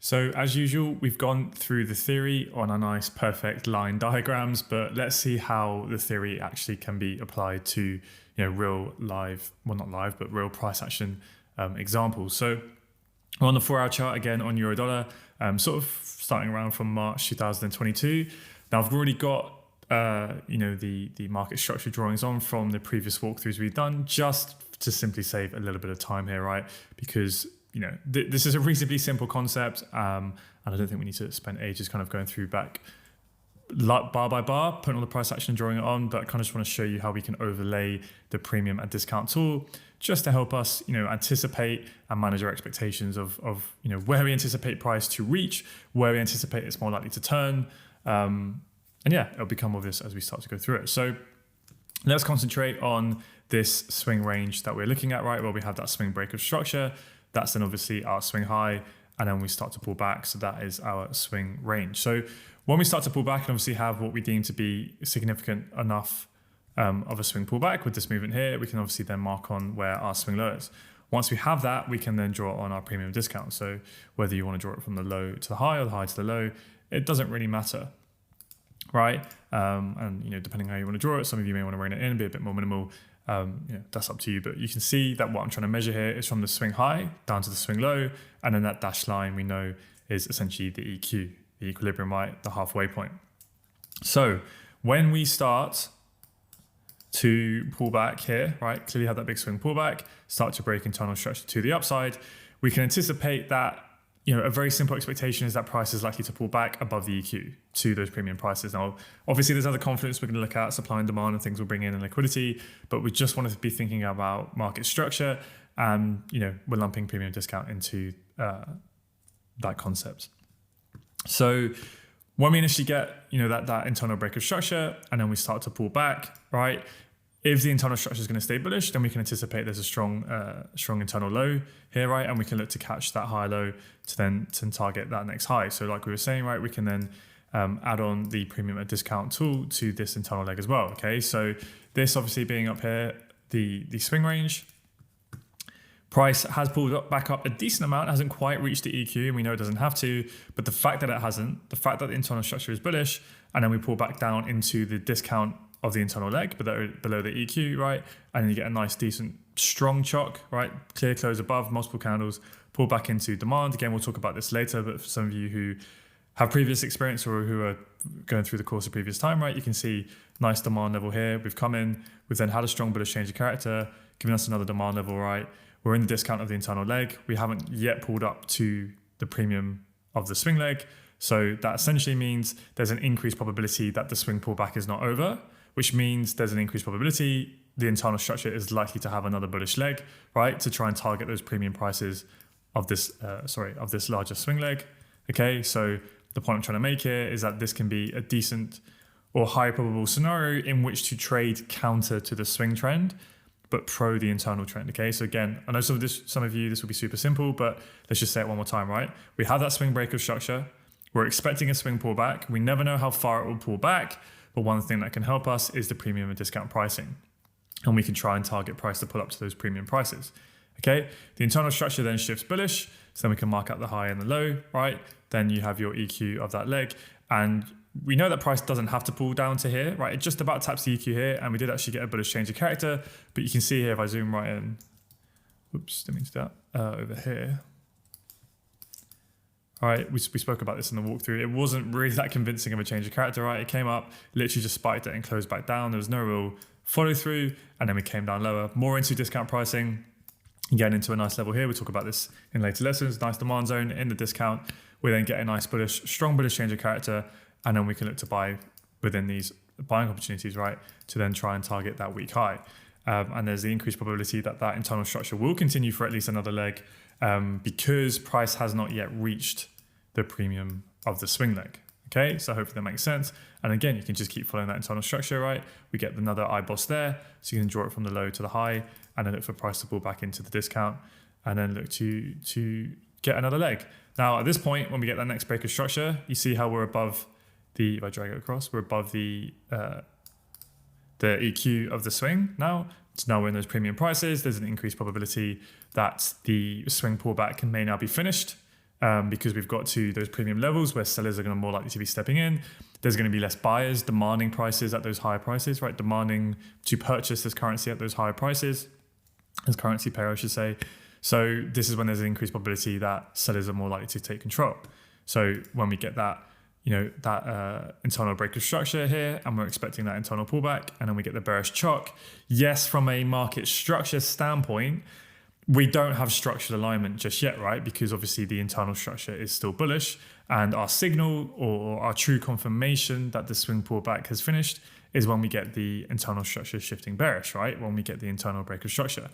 So as usual, we've gone through the theory on a nice perfect line diagrams, but let's see how the theory actually can be applied to real live, well not live, but real price action examples. So we're on the 4-hour chart again on euro dollar, sort of starting around from March 2022. Now I've already got the market structure drawings on from the previous walkthroughs we've done, just to simply save a little bit of time here, right? Because this is a reasonably simple concept, and I don't think we need to spend ages kind of going through back bar by bar, putting all the price action and drawing it on, but I kind of just want to show you how we can overlay the premium and discount tool just to help us, anticipate and manage our expectations of where we anticipate price to reach, where we anticipate it's more likely to turn. And yeah, it'll become obvious as we start to go through it. So let's concentrate on this swing range that we're looking at, right? Where we have that swing break of structure. That's then obviously our swing high, and then we start to pull back. So that is our swing range. So when we start to pull back and obviously have what we deem to be significant enough of a swing pullback with this movement here, we can obviously then mark on where our swing low is. Once we have that, we can then draw on our premium discount. So whether you want to draw it from the low to the high or the high to the low, it doesn't really matter, right? And depending on how you want to draw it, some of you may want to rein it in, be a bit more minimal. That's up to you, but you can see that what I'm trying to measure here is from the swing high down to the swing low, and then that dashed line we know is essentially the EQ, the equilibrium, right, the halfway point. So when we start to pull back here, right, clearly have that big swing pullback, start to break internal structure to the upside, we can anticipate that a very simple expectation is that price is likely to pull back above the EQ to those premium prices. Now, obviously, there's other confluence we're going to look at, supply and demand and things we'll bring in and liquidity, but we just wanted to be thinking about market structure, and we're lumping premium discount into that concept. So when we initially get that internal break of structure, and then we start to pull back, right? If the internal structure is going to stay bullish, then we can anticipate there's a strong internal low here, right? And we can look to catch that high low to then target that next high. So like we were saying, right, we can then add on the premium and discount tool to this internal leg as well, okay? So this obviously being up here, the swing range, price has pulled back up a decent amount, hasn't quite reached the EQ, and we know it doesn't have to, but the fact that it hasn't, the fact that the internal structure is bullish, and then we pull back down into the discount of the internal leg below the EQ, right? And then you get a nice, decent, strong chock, right? Clear close above, multiple candles, pull back into demand. Again, we'll talk about this later, but for some of you who have previous experience or who are going through the course of previous time, right? You can see nice demand level here. We've come in, we've then had a strong bullish change of character, giving us another demand level, right? We're in the discount of the internal leg. We haven't yet pulled up to the premium of the swing leg. So that essentially means there's an increased probability that the swing pullback is not over, which means there's an increased probability the internal structure is likely to have another bullish leg, right? To try and target those premium prices of this, of this larger swing leg. Okay, so the point I'm trying to make here is that this can be a decent or high probable scenario in which to trade counter to the swing trend, but pro the internal trend. Okay, so again, I know some of you, this will be super simple, but let's just say it one more time, right? We have that swing break of structure. We're expecting a swing pullback. We never know how far it will pull back, but one thing that can help us is the premium and discount pricing. And we can try and target price to pull up to those premium prices. Okay, the internal structure then shifts bullish, so then we can mark out the high and the low, right? Then you have your EQ of that leg. And we know that price doesn't have to pull down to here, right? It just about taps the EQ here, and we did actually get a bullish change of character, but you can see here if I zoom right in, oops, didn't mean to do that, over here. All right, we spoke about this in the walkthrough. It wasn't really that convincing of a change of character, right? It came up, literally just spiked it and closed back down. There was no real follow through, and then we came down lower, more into discount pricing, getting into a nice level here. We'll talk about this in later lessons. Nice demand zone in the discount. We then get a nice bullish, strong bullish change of character, and then we can look to buy within these buying opportunities, right? To then try and target that weak high. And there's the increased probability that that internal structure will continue for at least another leg, because price has not yet reached the premium of the swing leg. Okay, so hopefully that makes sense. And again, you can just keep following that internal structure, right? We get another IBOS there, so you can draw it from the low to the high, and then look for price to pull back into the discount, and then look to get another leg. Now, at this point, when we get that next break of structure, you see how we're above the, if I drag it across, we're above the EQ of the swing now. So now we're in those premium prices. There's an increased probability that the swing pullback may now be finished. because we've got to those premium levels where sellers are going to more likely to be stepping in. There's going to be less buyers demanding prices at those higher prices, right? Demanding to purchase this currency at those higher prices, as currency pair, I should say. So this is when there's an increased probability that sellers are more likely to take control. So when we get that, internal break of structure here, and we're expecting that internal pullback, and then we get the bearish chock. Yes, from a market structure standpoint, we don't have structural alignment just yet, right? Because obviously the internal structure is still bullish, and our signal or our true confirmation that the swing pullback has finished is when we get the internal structure shifting bearish, right? When we get the internal break of structure.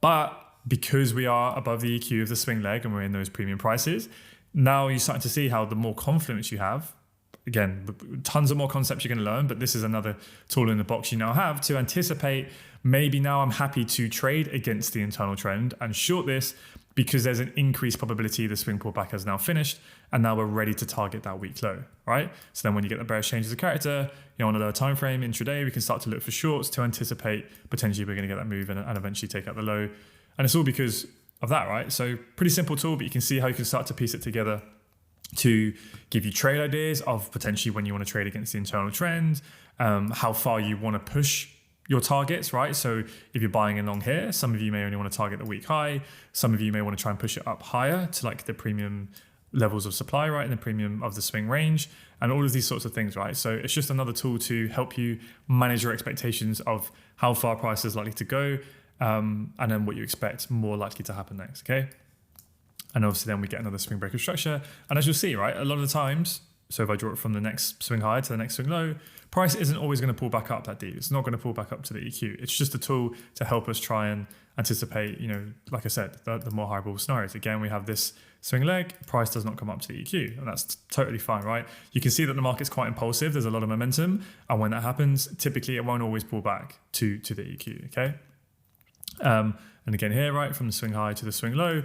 But because we are above the EQ of the swing leg and we're in those premium prices, now you're starting to see how the more confidence you have, again, tons of more concepts you're going to learn, but this is another tool in the box you now have to anticipate, maybe now I'm happy to trade against the internal trend and short this because there's an increased probability the swing pullback has now finished, and now we're ready to target that week low, right? So then when you get the bearish changes of character, on a lower time frame intraday, we can start to look for shorts to anticipate potentially we're going to get that move and eventually take out the low. And it's all because of that, right? So pretty simple tool, but you can see how you can start to piece it together to give you trade ideas of potentially when you want to trade against the internal trend, how far you want to push your targets, right? So if you're buying along here, some of you may only want to target the week high. Some of you may want to try and push it up higher to like the premium levels of supply, right? And the premium of the swing range and all of these sorts of things, right? So it's just another tool to help you manage your expectations of how far price is likely to go, and then what you expect more likely to happen next, okay? And obviously then we get another swing breaker structure. And as you'll see, right, a lot of the times, so if I draw it from the next swing high to the next swing low, price isn't always going to pull back up that deep. It's not going to pull back up to the EQ. It's just a tool to help us try and anticipate, like I said, the more highball scenarios. Again, we have this swing leg, price does not come up to the EQ, and that's totally fine, right? You can see that the market's quite impulsive. There's a lot of momentum. And when that happens, typically it won't always pull back to the EQ, okay? And again here, right, from the swing high to the swing low,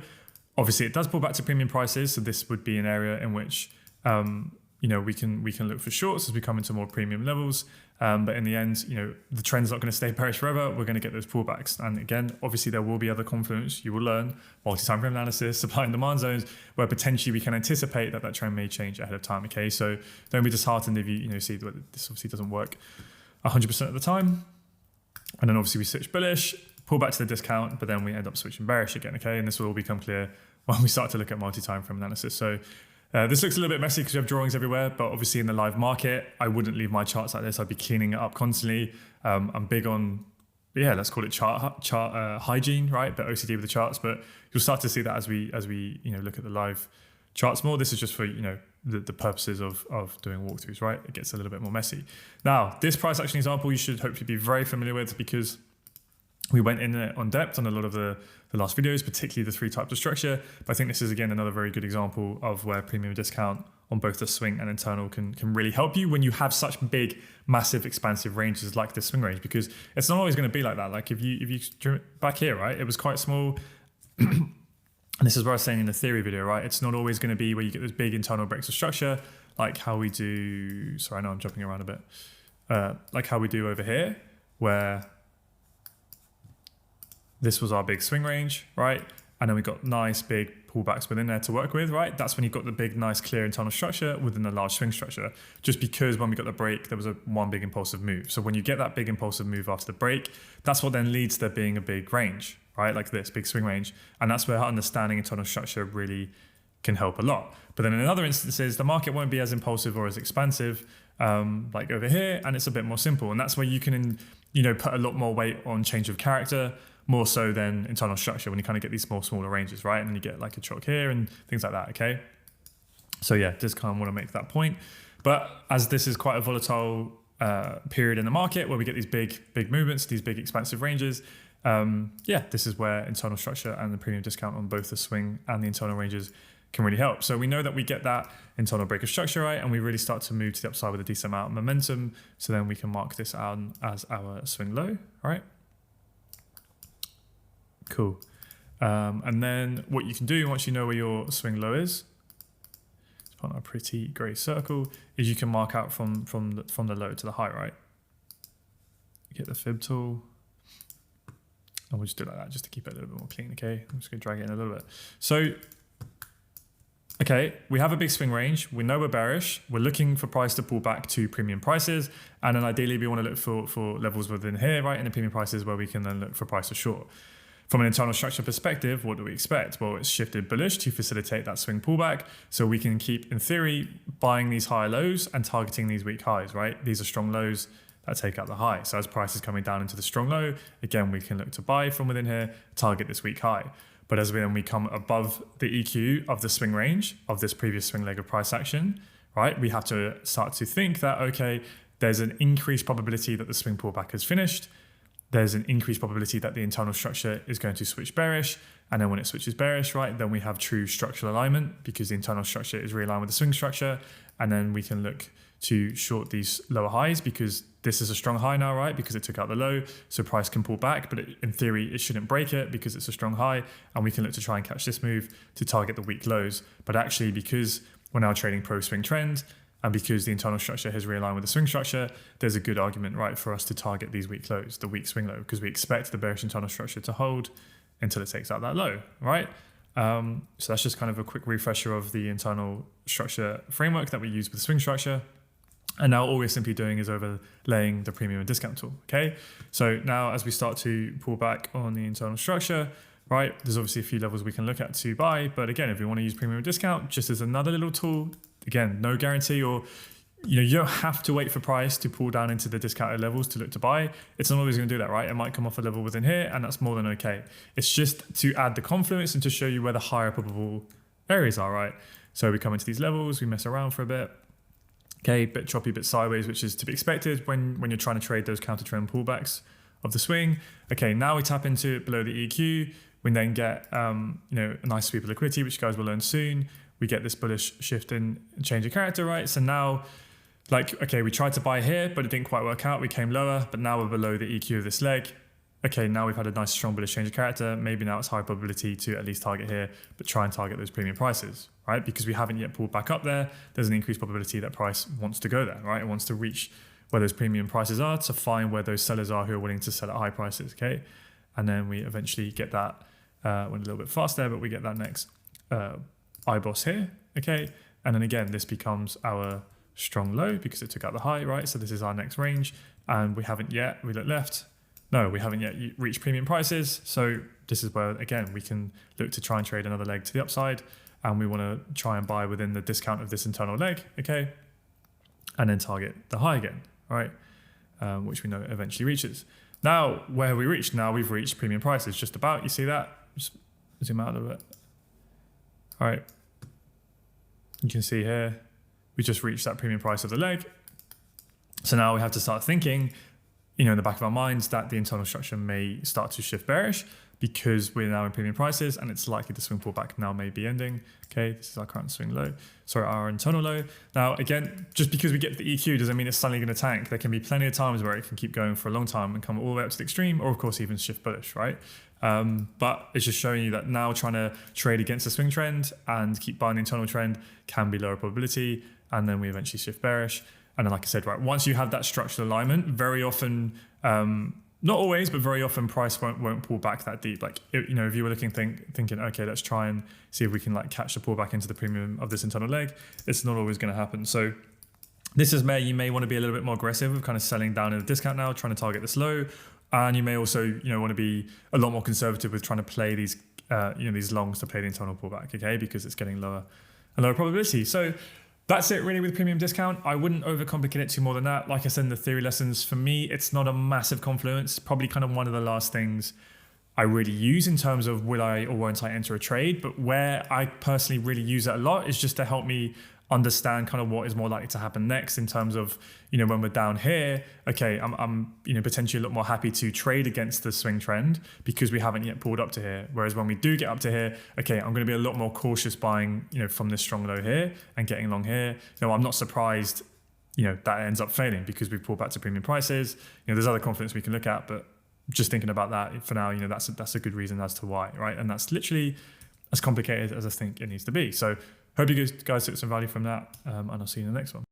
obviously it does pull back to premium prices. So this would be an area in which, we can look for shorts as we come into more premium levels. But in the end, the trend's not going to stay bearish forever. We're going to get those pullbacks. And again, obviously there will be other confluence. You will learn multi-time frame analysis, supply and demand zones, where potentially we can anticipate that trend may change ahead of time. Okay, so don't be disheartened if you see that this obviously doesn't work 100% of the time. And then obviously we switch bullish, pull back to the discount, but then we end up switching bearish again. Okay, and this will all become clear when we start to look at multi-time frame analysis. So this looks a little bit messy because we have drawings everywhere, but obviously in the live market, I wouldn't leave my charts like this. I'd be cleaning it up constantly. I'm big on, let's call it chart hygiene, right? But OCD with the charts. But you'll start to see that as we look at the live charts more. This is just for the purposes of doing walkthroughs, right? It gets a little bit more messy. Now, this price action example you should hopefully be very familiar with because we went in on depth on a lot of the last videos, particularly the three types of structure. But I think this is, again, another very good example of where premium discount on both the swing and internal can really help you when you have such big, massive, expansive ranges like this swing range, because it's not always going to be like that. Like if you back here, right, it was quite small. And this is what I was saying in the theory video, right? It's not always going to be where you get those big internal breaks of structure, like how we do, sorry, I know I'm jumping around a bit, like how we do over here, where this was our big swing range, right? And then we got nice big pullbacks within there to work with, right? That's when you've got the big, nice, clear internal structure within the large swing structure. Just because when we got the break, there was one big impulsive move. So when you get that big impulsive move after the break, that's what then leads to there being a big range, right? Like this big swing range. And that's where understanding internal structure really can help a lot. But then in other instances, the market won't be as impulsive or as expansive, like over here, and it's a bit more simple. And that's where you can, put a lot more weight on change of character, more so than internal structure when you kind of get these smaller ranges, right? And then you get like a choke here and things like that, okay? So yeah, just kind of want to make that point. But as this is quite a volatile period in the market where we get these big movements, these big expansive ranges, this is where internal structure and the premium discount on both the swing and the internal ranges can really help. So we know that we get that internal break of structure, right? And we really start to move to the upside with a decent amount of momentum. So then we can mark this out as our swing low, right? Cool. And then what you can do once you know where your swing low is, let's put on a pretty grey circle, is you can mark out from the low to the high, right? Get the fib tool. And we'll just do it like that just to keep it a little bit more clean, okay? I'm just going to drag it in a little bit. So okay, we have a big swing range. We know we're bearish. We're looking for price to pull back to premium prices. And then ideally we want to look for levels within here, right? In the premium prices where we can then look for price to short. From an internal structure perspective, what do we expect? Well, it's shifted bullish to facilitate that swing pullback. So we can keep, in theory, buying these higher lows and targeting these weak highs, right? These are strong lows that take out the high. So as price is coming down into the strong low, again, we can look to buy from within here, target this weak high. But as we come above the EQ of the swing range of this previous swing leg of price action, right, we have to start to think that, okay, there's an increased probability that the swing pullback has finished. There's an increased probability that the internal structure is going to switch bearish. And then when it switches bearish, right, then we have true structural alignment because the internal structure is realigned with the swing structure. And then we can look to short these lower highs because this is a strong high now, right? Because it took out the low, so price can pull back, but in theory, it shouldn't break it because it's a strong high. And we can look to try and catch this move to target the weak lows. But actually, because we're now trading pro swing trend, and because the internal structure has realigned with the swing structure, there's a good argument, right, for us to target these weak lows, the weak swing low, because we expect the bearish internal structure to hold until it takes out that low, right? So that's just kind of a quick refresher of the internal structure framework that we use with the swing structure. And now all we're simply doing is overlaying the premium and discount tool, okay? So now as we start to pull back on the internal structure, right, there's obviously a few levels we can look at to buy. But again, if we want to use premium and discount, just as another little tool, again, no guarantee, or you don't have to wait for price to pull down into the discounted levels to look to buy. It's not always going to do that, right? It might come off a level within here, and that's more than okay. It's just to add the confluence and to show you where the higher probable areas are, right? So we come into these levels, we mess around for a bit. Okay, bit choppy, bit sideways, which is to be expected when you're trying to trade those counter trend pullbacks of the swing. Okay, now we tap into it below the EQ. We then get a nice sweep of liquidity, which guys will learn soon. We get this bullish shift in change of character, right? So now, okay, we tried to buy here, but it didn't quite work out. We came lower, but now we're below the EQ of this leg. Okay, now we've had a nice strong bullish change of character. Maybe now it's high probability to at least target here, but try and target those premium prices, right? Because we haven't yet pulled back up there. There's an increased probability that price wants to go there, right? It wants to reach where those premium prices are to find where those sellers are who are willing to sell at high prices, okay? And then we eventually get that, went a little bit fast there, but we get that next IBOS here, okay? And then again, this becomes our strong low because it took out the high, right? So this is our next range, and we haven't yet, we look left, no, we haven't yet reached premium prices. So this is where, again, we can look to try and trade another leg to the upside, and we want to try and buy within the discount of this internal leg, okay? And then target the high again, all right? Which we know it eventually reaches. Now, where have we reached? Now we've reached premium prices, just about, you see that? Just zoom out a little bit. All right, you can see here, we just reached that premium price of the leg. So now we have to start thinking, in the back of our minds that the internal structure may start to shift bearish because we're now in premium prices and it's likely the swing pullback now may be ending. Okay, this is our current swing low, sorry, our internal low. Now, again, just because we get the EQ doesn't mean it's suddenly going to tank. There can be plenty of times where it can keep going for a long time and come all the way up to the extreme, or of course even shift bullish, right? But it's just showing you that now trying to trade against the swing trend and keep buying the internal trend can be lower probability, and then we eventually shift bearish. And then, like I said, right, once you have that structural alignment, very often, not always, but very often price won't pull back that deep. Like, if you were looking, thinking, okay, let's try and see if we can catch the pullback into the premium of this internal leg, it's not always going to happen. So this is where you may want to be a little bit more aggressive with kind of selling down in the discount now, trying to target this low. And you may also, want to be a lot more conservative with trying to play these, these longs to play the internal pullback, okay? Because it's getting lower probability. So that's it really with premium discount. I wouldn't overcomplicate it too more than that. Like I said in the theory lessons, for me, it's not a massive confluence. Probably kind of one of the last things I really use in terms of will I or won't I enter a trade. But where I personally really use it a lot is just to help me understand kind of what is more likely to happen next in terms of, when we're down here, okay, I'm potentially a lot more happy to trade against the swing trend because we haven't yet pulled up to here. Whereas when we do get up to here, okay, I'm going to be a lot more cautious buying, from this strong low here and getting long here. I'm not surprised, that ends up failing because we've pulled back to premium prices. There's other confidence we can look at, but just thinking about that for now, that's a good reason as to why, right? And that's literally as complicated as I think it needs to be. So hope you guys took some value from that, and I'll see you in the next one.